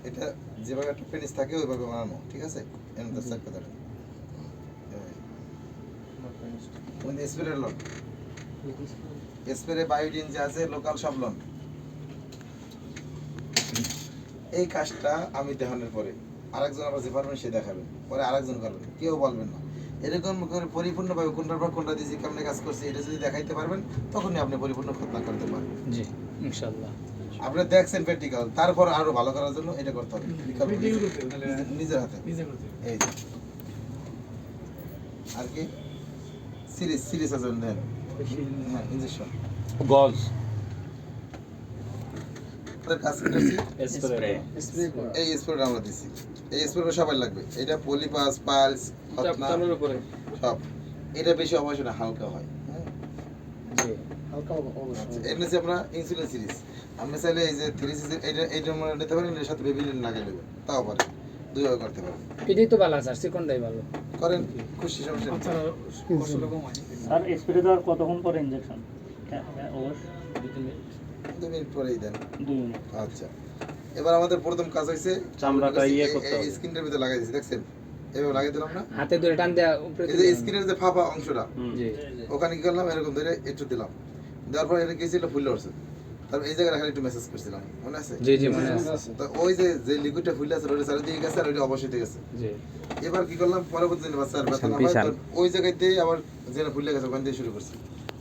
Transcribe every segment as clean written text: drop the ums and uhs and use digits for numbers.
এটা যেভাবে একটা পেনিস থাকে ওইভাবে বানানো, ঠিক আছে? এর মধ্যে সেট করে দেবেন। স্প্রে লন, স্প্রে বায়োডিন যে আছে লোকাল সব লন। এই কাজটা আমি দেখানোর পরে আরেকজন আবার যে পারবেন সে দেখাবেন, পরে আরেকজন করবেন, কেউ বলবেন না। এরকম করে পরিপূর্ণভাবে কোনটার পর কোনটা দিয়েছি, কেমনে কাজ করছি, এটা যদি দেখাইতে পারবেন তখনই আপনি পরিপূর্ণ খতনা করতে পারবেন। জি ইনশাআল্লাহ। আপনি দেখছেন প্র্যাকটিক্যাল, তারপর আরো ভালো করার জন্য এটা করতে হবে নিজের হাতে। এই যে আর কি সিরিজ সিরিজ আছে দেন, হ্যাঁ ইনজেকশন গজ কাজ করছি। স্প্রে এই স্প্রেটা আমরা দিছি, এই স্প্রেটা সবাই লাগবে। এটা পলিপাস পালস চালের উপরে সব, এটা বেশি অবশ্যই না, হালকা হয়। হ্যাঁ জি এমনি আমরা ইনসুলিন সিরিজ আপনি চাইলে এই যে 3 সিরিজ এইটা আমরা নিতে পারেন, এর সাথে বেবিলিন লাগিয়ে নেবেন, তাও পারে, দুইভাবে করতে পারেন। এটাই তো ভালো আছে, আর চিকনটাই ভালো। করেন খুশি, সমস্যা নেই। স্যার স্প্রে দেওয়ার কতক্ষণ পরে ইনজেকশন? অবশ্য 2 মিনিট পরেই দেন। 2 মিনিট। আচ্ছা, এবার আমাদের প্রথম কাজ হয়েছে চামড়াটা ইয়ে করতে হবে। এই স্কিনের ভিতরে লাগাই দিয়েছি, দেখছেন এভাবে লাগিয়ে দিলাম না, হাতে ধরে টান দেয়া উপরে এই যে স্কিনের যে ফাঁপা অংশটা জি ওখানে কি করলাম, এরকম ধরে একটু দিলাম, দেওয়ার পর এটা কি ছিল, ফুলে উঠছে। তারপর এই জায়গায় খালি একটু মেসেজ করছিলাম, মনে আছে? জি জি মনে আছে। তো ওই যে যে লিকুইডটা ফুলে আছে ওটা চারিদিকে গেছে, আর ওইটা অবশ্যই গেছে। জি এবার কি করলাম, পরবর্তী দিন বাচ্চার ব্যথা না হয় তো ওই জায়গাতে আবার যেটা ফুলে গেছে ওখান থেকে শুরু করছি,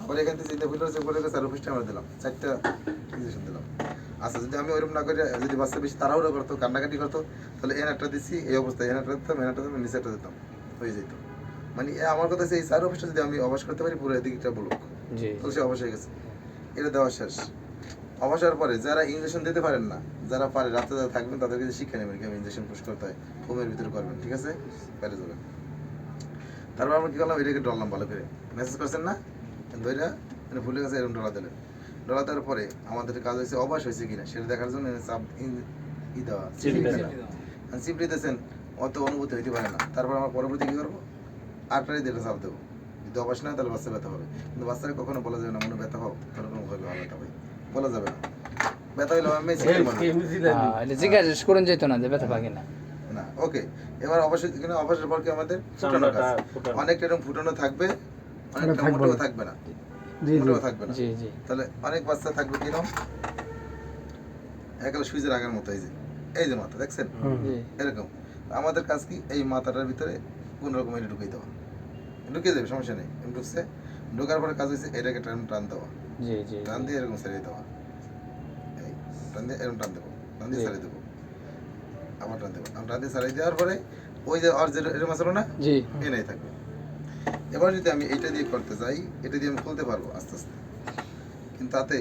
আবার এখান থেকে যেটা ফুলে গেছে পরে গেছে আর অফিসটা আমরা দিলাম 4টা ইনজেকশন দিলাম। আচ্ছা, যদি আমি ওইরকম না করে, যদি বাচ্চা বেশি তাড়াহুড়ো করতো, কান্নাকাটি করতো, তাহলে এন একটা দিচ্ছি এই অবস্থায়, এন একটা দিতাম, এন একটা দিতাম, নিচে একটা দিতাম, হয়ে যেত। মানে আমার কথা হচ্ছে এই 4 অফিসটা যদি আমি অবশ্য করতে পারি পুরো এদিকটা বলুক, জি তাহলে সে অবশ্যই গেছে। এটা দেওয়া শেষ। অবসর পরে যারা ইঞ্জেকশন দিতে পারেন না, যারা পারে রাতে যারা থাকবেন তাদেরকে শিক্ষা নেবেন কিভাবে ইঞ্জেকশন পুশ করতে হয়, ফোমের ভিতরে করবেন, ঠিক আছে? পেরে যাবেন। তারপর আমরা কি করলাম, এটাকে ডলাম ভালো করে, মেসেজ করছেন না, ধৈরা মানে ভুলে গেছে, এরকম ডলা দিলেন। ডলা দেওয়ার পরে আমাদের কাজ হয়েছে অবাস হয়েছে কিনা সেটা দেখার জন্য চাপ ই দেওয়া, চিপ দিতেছেন, অত অনুভূতি হইতে পারে না। তারপর আমরা পরবর্তী কী করবো, আটটাই দিলে চাপ দেবো, যদি অবাস না হয় তাহলে বাচ্চা ব্যথা হবে। কিন্তু বাচ্চারা কখনো বলা যাবে না মনে ব্যথা হোক, ওরকম ভাবে ব্যথা হয় বলা যাবে না। ব্যথা হইলে আমি এটা জিজ্ঞাসা করুন যেত না যে ব্যথা পাকে না। না। ওকে, এবার অবশ্যই এখানে অবশ্যই পর কি আমাদের ফুটানো কাজ, অনেকটা এরকম ফুটানো থাকবে, অনেকটা মোটেও থাকবে না, মোটেও থাকবে না। জি জি তাহলে অনেক বাচ্চা থাকবে কিরকম একালে সুইচের আগের মতো, এই যে মাথা দেখছেন এরকম। আমাদের কাজ কি, এই মাথাটার ভিতরে কোন রকম এটা ঢুকিয়ে দেওয়া, ঢুকিয়ে দেবে, সমস্যা নেই। ঢুকছে, ঢোকার পরে কাজ হয়েছে এটাকে টান দেওয়া, জি জি টান দিয়ে এরকম ছেড়ে দেওয়া, এই টান দিয়ে এরকম টান দেবো, টান দিয়ে ছেড়ে দেবো, আবার টান দেবো, টান দিয়ে ছেড়ে দেওয়ার পরে ওই যে আর যে এরকম আসলো না, জি এ নাই থাকবে। এবার যদি আমি এইটা দিয়ে করতে যাই, এটা দিয়ে আমি খুলতে পারবো আস্তে আস্তে, কিন্তু তাতে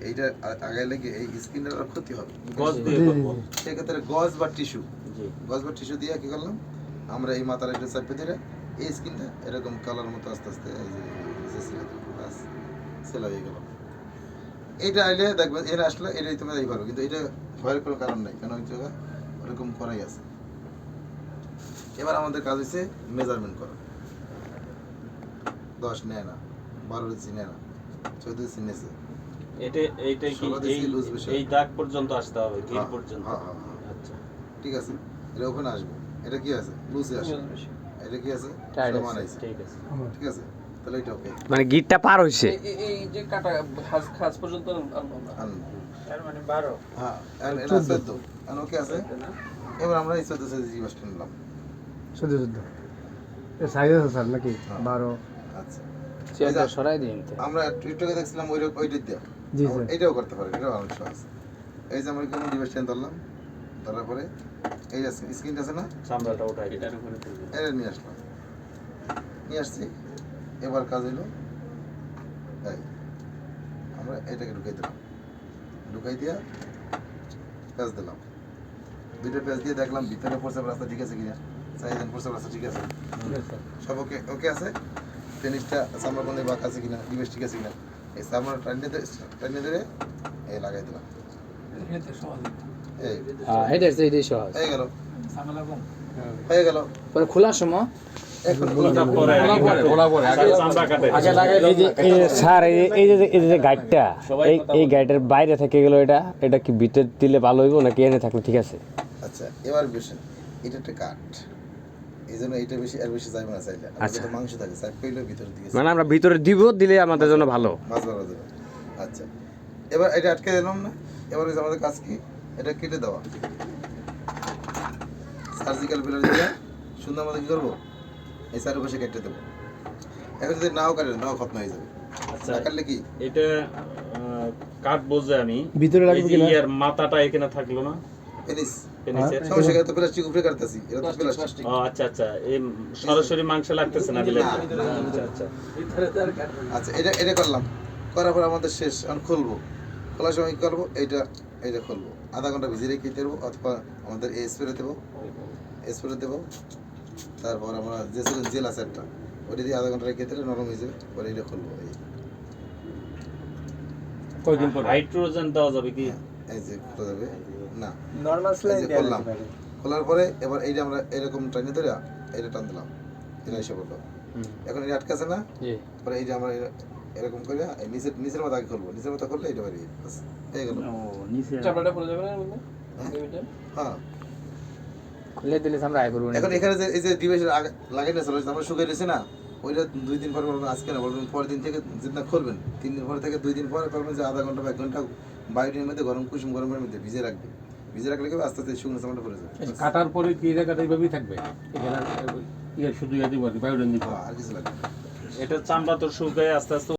এইটা আগে লেগে এই স্কিনের ক্ষতি হবে। গজ দিয়ে করব। সেক্ষেত্রে গজ বা টিস্যু, গজ বা টিস্যু দিয়ে কি করলাম আমরা, এই মাথার একটা চাপে ধরে এই স্কিনটা এরকম কালার মতো আস্তে আস্তে এই যে সেলা হয়ে গেল। এইটা আইলে দেখবে, এরা আসলে এটাই তুমি দেখতে পারো, কিন্তু এটা ভয়ের কোনো কারণ নাই, কেন ওই জায়গা ওরকম করাই আছে। এবার আমাদের কাজ হচ্ছে মেজারমেন্ট করা, 10 নেয় না, 12 ইঞ্চি নেয় না, 14 ইঞ্চি নিয়েছে, এইটা কি এই দাগ পর্যন্ত আসতে হবে, গিট পর্যন্ত? আচ্ছা ঠিক আছে। এটা ওখানে আসবে, এটা কি আছে, লুজে আসবে, এটা কি আছে, সমান আছে, ঠিক আছে। ঠিক আছে। তাহলে এটা ওকে, মানে গিটটা পার হইছে, এই যে কাটা খাস পর্যন্ত তার মানে 12। হ্যাঁ এটা 14 আর ওকে আছে। এবার আমরা এই 14 সাইজ জিবাসটা নিলাম, 14 এর সাইজ আছে স্যার নাকি 12? আচ্ছা চেয়ারটা সরাই দিন তো। আমরা টিকটকে দেখছিলাম ওইটা দিয়ে, জি স্যার। এটাও করতে পারি, এটাও অনেক সহজ। এই যে আমরা কেমন জিবাসটা ধরলাম, ধরার পরে এই যে স্ক্রিনটা আছে না, চামড়াটা উঠাই এটার উপরে তুলবে। এটা নিয়ে আসলাম, নিয়ে আসছি। এবার কাজ হলো এই আমরা এটাকে ঢুকাই দিলাম, ঢুকাই দিয়া পেঁচ দিলাম, 2টা পেঁচ দিয়ে দেখলাম ভিতরে প্রস্রাব রাস্তা ঠিক আছে কিনা, চাইলেন প্রস্রাব রাস্তা ঠিক আছে, সব ওকে ওকে আছে। টেনিসটা চামড়া কোন বাঁক আছে কিনা, ডিবেস ঠিক আছে কিনা, এই চামড়া টাইনে ধরে এই লাগাই দিলাম, এই এটাই সহজ হয়ে গেল, হয়ে গেল। পরে খোলার সময় এখন চামড়া কাটে। স্যার এই যে গাইডটা, এই গাইডের বাইরে থেকে গেল, এটা কি ভিতরে দিলে ভালো হইব নাকি এনে থাকলে ঠিক আছে? আচ্ছা আচ্ছা এবার বেশি এটা একটা কাঠ, এই জন্য এটা বেশি আর বেশি যাইবে না চাইলে। আচ্ছা। আমাদের তো মাংস থাকে চাই পেলে ভিতরে দিকে মানে আমরা ভিতরে দিব, দিলে আমাদের জন্য ভালো। মাছ ভালো দেবে। আচ্ছা এবার এটা আটকে দিলাম না, এবার ওই যে আমাদের কাজ কি, এটা কেটে দেওয়া, সার্জিক্যাল প্লেট দিয়ে সুন্দর মতো কি করবো, এই চারপাশে কেটে দেবো। এখন যদি নাও কাটেন নাও খতম হয়ে যাবে, আচ্ছা না কাটলে কি এটা কাট বোঝে আমি ভিতরে লাগবে এই যে কিনা? ইয়ার মাথাটা এখানে থাকলো না পেনিস পেনিসের সমস্যা কি, তো প্লাস্টিক উপরে কাটতেছি, এটা তো প্লাস্টিক। ও আচ্ছা আচ্ছা এই সরাসরি মাংস লাগতেছে না বিলে আচ্ছা আচ্ছা আচ্ছা এটা এটা করলাম, করার পর আমাদের শেষ, এখন খুলবো, খোলার সময় কি করবো, এইটা এইটা খুলবো, আধা ঘন্টা ভিজিয়ে রেখে দেবো, অথবা আমাদের এই স্প্রে দেবো, স্প্রে দেবো, তারপর আমরা যে জেল আছে একটা ওটা দিয়ে আধা ঘন্টা রেখে দিলে নরম হয়ে যাবে, পরে এটা খুলবো। কয়দিন পর? হাইড্রোজেন দেওয়া যাবে কি এই যে খোলা যাবে না, নরমাল এই যে খুললাম, খোলার পরে এবার এইটা আমরা এরকম টাইনে ধরে এটা টান দিলাম, এটা এসে বললো, এখন এটা আটকাছে না, জি পরে এই যে আমরা এরকম করে এই নিচের নিচের মাথা আগে খুলবো, নিচের মাথা খুললে এটা বেরিয়ে বাস হয়ে গেল। চাপড়াটা পড়ে যাবে না হ্যাঁ খুলে দিলে আমরা আয় করব না। এখন এখানে যে এই যে ডিভাইসের লাগাই না চলে আমরা শুকিয়ে রয়েছে না, ওইটা 2 দিন পর বলবেন আজকে না, বলবেন পরের দিন থেকে যেদিন খুলবেন 3 দিন পরে থেকে 2 দিন পরে করবেন যে আধা ঘন্টা বা 1 ঘন্টা বায়ুটির মধ্যে গরম কুসুম গরমের মধ্যে ভিজে রাখবে, ভিজে রাখলে কি হবে, আস্তে আস্তে শুকনো চামড়া পড়ে যাবে। কাটার পরে কি জায়গাটা এইভাবেই থাকবে? এখানে শুধু ইয়ে দিব আর কি, বায়োডেন দিব। আর কিছু লাগবে না। এটা চামড়া তো শুকায় আস্তে আস্তে